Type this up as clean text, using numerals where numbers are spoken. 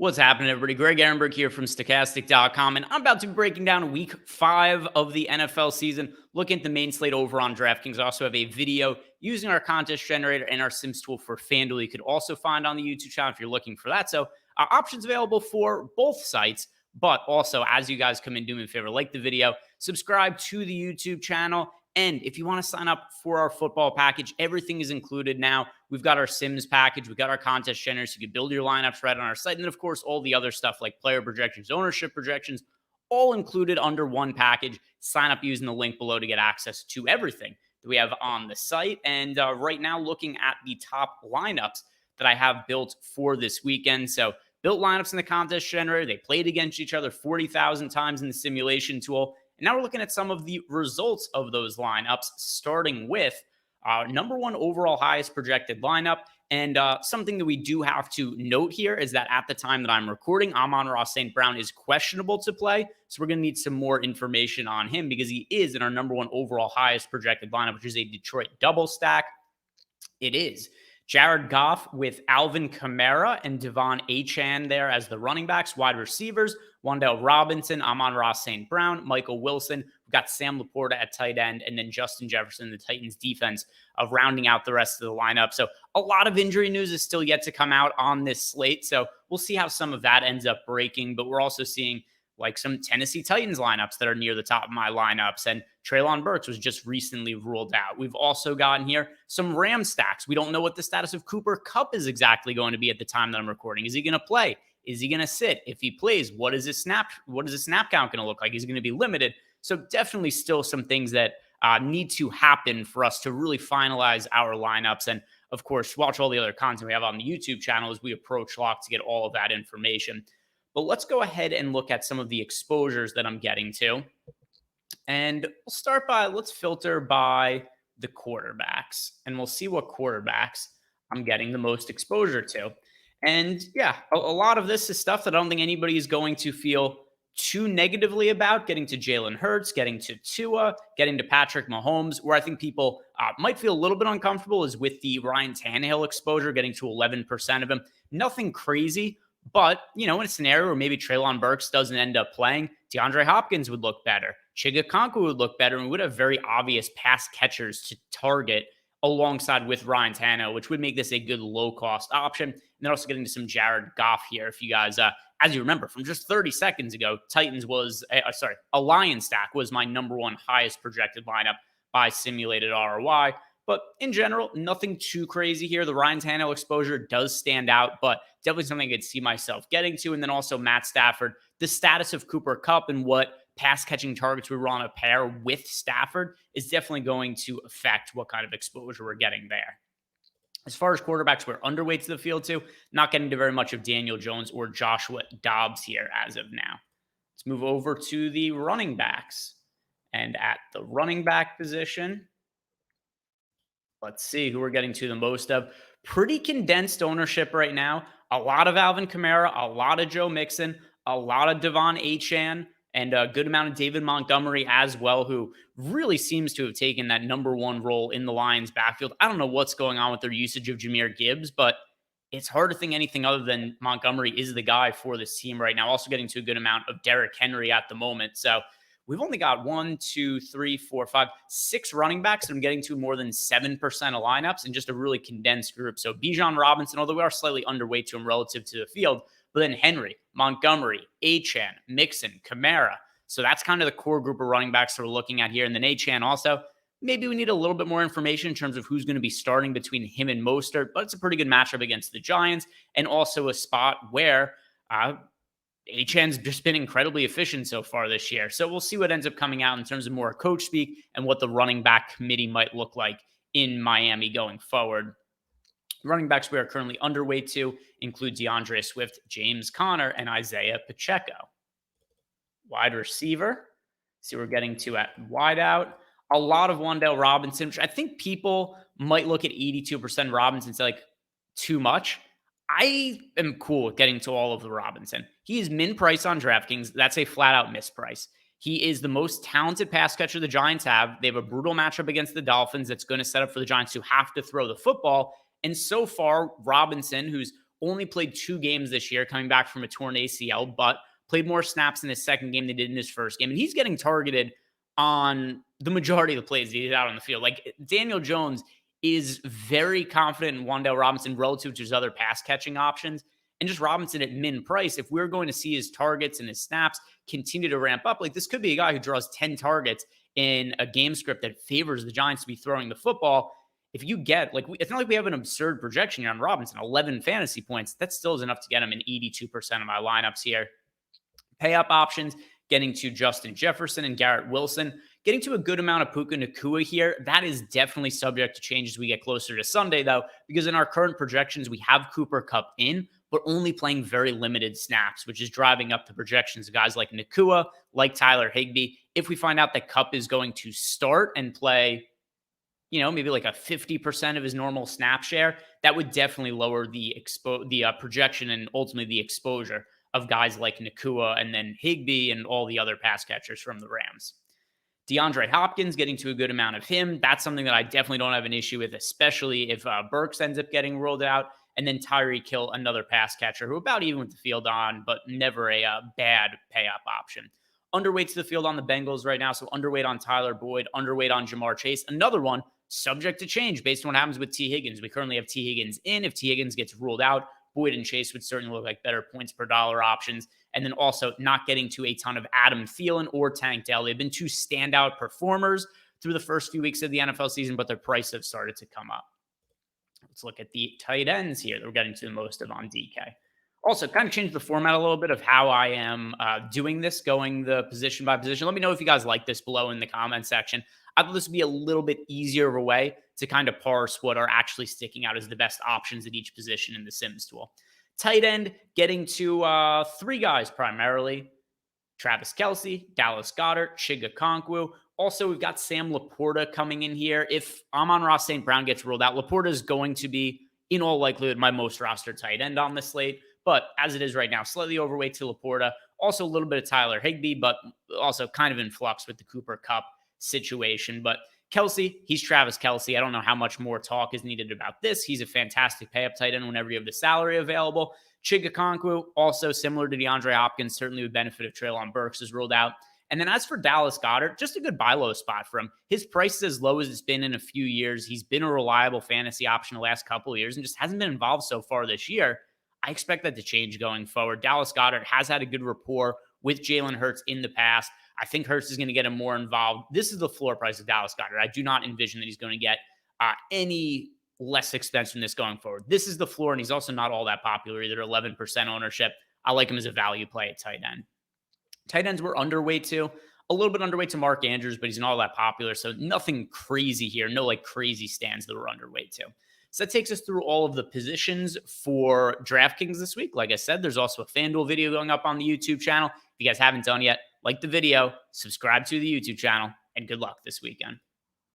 What's happening, everybody? Greg Ehrenberg here from Stokastic.com, and I'm about to be breaking down week 5 of the NFL season, looking at the main slate over on DraftKings. I also have a video using our contest generator and our Sims tool for FanDuel. You could also find on the YouTube channel if you're looking for that. So options available for both sites, but also as you guys come in, do me a favor, like the video, subscribe to the YouTube channel, and if you want to sign up for our football package, everything is included now. We've got our Sims package. We've got our contest generators. You can build your lineups right on our site. And then, of course, all the other stuff like player projections, ownership projections, all included under one package. Sign up using the link below to get access to everything that we have on the site. And right now, looking at the top lineups that I have built for this weekend. So built lineups in the contest generator. They played against each other 40,000 times in the simulation tool. And now we're looking at some of the results of those lineups, starting with number one overall highest projected lineup. And something that we do have to note here is that at the time that I'm recording, Amon-Ra St. Brown is questionable to play. So we're going to need some more information on him because he is in our number one overall highest projected lineup, which is a Detroit double stack. It is Jared Goff with Alvin Kamara and Devon Achane there as the running backs. Wide receivers, Wan'Dale Robinson, Amon-Ra St. Brown, Michael Wilson. We've got Sam Laporta at tight end, and then Justin Jefferson, the Titans defense, rounding out the rest of the lineup. So a lot of injury news is still yet to come out on this slate. So we'll see how some of that ends up breaking, but we're also seeing like some Tennessee Titans lineups that are near the top of my lineups. And Treylon Burks was just recently ruled out. We've also gotten here some Ram stacks. We don't know what the status of Cooper Kupp is exactly going to be at the time that I'm recording. Is he going to play? Is he going to sit? If he plays, what is his snap count going to look like? Is he going to be limited? So definitely still some things that need to happen for us to really finalize our lineups. And of course, watch all the other content we have on the YouTube channel as we approach lock to get all of that information. But let's go ahead and look at some of the exposures that I'm getting to. And we'll start by, let's filter by the quarterbacks. And we'll see what quarterbacks I'm getting the most exposure to. And yeah, a lot of this is stuff that I don't think anybody is going to feel too negatively about. Getting to Jalen Hurts, getting to Tua, getting to Patrick Mahomes. Where I think people might feel a little bit uncomfortable is with the Ryan Tannehill exposure, getting to 11% of him. Nothing crazy. But, you know, in a scenario where maybe Treylon Burks doesn't end up playing, DeAndre Hopkins would look better. Chigakonku would look better, and we would have very obvious pass catchers to target alongside with Ryan Tannehill, which would make this a good low-cost option. And then also getting to some Jared Goff here. If you guys, as you remember, from just 30 seconds ago, a Lion stack was my number one highest projected lineup by simulated ROI. But in general, nothing too crazy here. The Ryan Tannehill exposure does stand out, but definitely something I could see myself getting to. And then also Matt Stafford, the status of Cooper Kupp and what pass catching targets we were on a pair with Stafford is definitely going to affect what kind of exposure we're getting there. As far as quarterbacks, we're underweight to the field too. Not getting to very much of Daniel Jones or Joshua Dobbs here as of now. Let's move over to the running backs. And at the running back position, let's see who we're getting to the most of. Pretty condensed ownership right now. A lot of Alvin Kamara, a lot of Joe Mixon, a lot of Devon Achane, and a good amount of David Montgomery as well, who really seems to have taken that number one role in the Lions backfield. I don't know what's going on with their usage of Jahmyr Gibbs, but it's hard to think anything other than Montgomery is the guy for this team right now. Also getting to a good amount of Derrick Henry at the moment. So we've only got 6 running backs that I'm getting to more than 7% of lineups and just a really condensed group. So Bijan Robinson, although we are slightly underweight to him relative to the field, but then Henry, Montgomery, Achane, Mixon, Kamara. So that's kind of the core group of running backs that we're looking at here. And then Achane also, maybe we need a little bit more information in terms of who's going to be starting between him and Mostert, but it's a pretty good matchup against the Giants and also a spot where Achane's just been incredibly efficient so far this year. So we'll see what ends up coming out in terms of more coach speak and what the running back committee might look like in Miami going forward. Running backs we are currently underweight to include DeAndre Swift, James Conner, and Isaiah Pacheco. Wide receiver, see we're getting to at wideout. A lot of Wan'Dale Robinson, which I think people might look at 82% Robinson and say like too much. I am cool with getting to all of the Robinson. He is min price on DraftKings. That's a flat out misprice. He is the most talented pass catcher the Giants have. They have a brutal matchup against the Dolphins that's going to set up for the Giants to have to throw the football. And so far, Robinson, who's only played 2 games this year, coming back from a torn ACL, but played more snaps in his second game than he did in his first game. And he's getting targeted on the majority of the plays that he's out on the field. Like Daniel Jones is very confident in Wan'Dale Robinson relative to his other pass catching options. And just Robinson at min price, if we're going to see his targets and his snaps continue to ramp up, like this could be a guy who draws 10 targets in a game script that favors the Giants to be throwing the football. If you get, like, it's not like we have an absurd projection here on Robinson, 11 fantasy points. That still is enough to get him in 82% of my lineups here. Pay up options, getting to Justin Jefferson and Garrett Wilson, getting to a good amount of Puka Nacua here. That is definitely subject to change as we get closer to Sunday, though, because in our current projections, we have Cooper Kupp in, but only playing very limited snaps, which is driving up the projections of guys like Nacua, like Tyler Higbee. If we find out that Kupp is going to start and play, maybe like a 50% of his normal snap share, that would definitely lower the projection and ultimately the exposure of guys like Nacua and then Higbee and all the other pass catchers from the Rams. DeAndre Hopkins, getting to a good amount of him. That's something that I definitely don't have an issue with, especially if Burks ends up getting rolled out. And then Tyreek Hill, another pass catcher who about even with the field on, but never a bad pay-up option. Underweight to the field on the Bengals right now. So underweight on Tyler Boyd, underweight on Jamar Chase. Another one subject to change based on what happens with T. Higgins. We currently have T. Higgins in. If T. Higgins gets ruled out, Boyd and Chase would certainly look like better points per dollar options. And then also not getting to a ton of Adam Thielen or Tank Dell. They've been two standout performers through the first few weeks of the NFL season, but their prices have started to come up. Let's look at the tight ends here that we're getting to the most of on DK. Also, kind of change the format a little bit of how I am doing this, going the position by position. Let me know if you guys like this below in the comment section. I thought this would be a little bit easier of a way to kind of parse what are actually sticking out as the best options at each position in the Sims tool. Tight end, getting to 3 guys primarily. Travis Kelce, Dallas Goedert, Chig Okonkwo. Also, we've got Sam Laporta coming in here. If Amon-Ra St. Brown gets ruled out, Laporta is going to be, in all likelihood, my most rostered tight end on the slate. But as it is right now, slightly overweight to Laporta. Also a little bit of Tyler Higbee, but also kind of in flux with the Cooper Kupp situation. But Kelce, he's Travis Kelce. I don't know how much more talk is needed about this. He's a fantastic pay-up tight end whenever you have the salary available. Chig Okonkwo, also similar to DeAndre Hopkins, certainly would benefit if Treylon Burks is ruled out. And then as for Dallas Goedert, just a good buy low spot for him. His price is as low as it's been in a few years. He's been a reliable fantasy option the last couple of years and just hasn't been involved so far this year. I expect that to change going forward. Dallas Goedert has had a good rapport with Jalen Hurts in the past. I think Hurts is going to get him more involved. This is the floor price of Dallas Goedert. I do not envision that he's going to get any less expense from this going forward. This is the floor, and he's also not all that popular either. 11% ownership. I like him as a value play at tight end. Tight ends were underweight too. A little bit underweight to Mark Andrews, but he's not all that popular. So nothing crazy here. No like crazy stands that were underweight too. So that takes us through all of the positions for DraftKings this week. Like I said, there's also a FanDuel video going up on the YouTube channel. If you guys haven't done yet, like the video, subscribe to the YouTube channel, and good luck this weekend.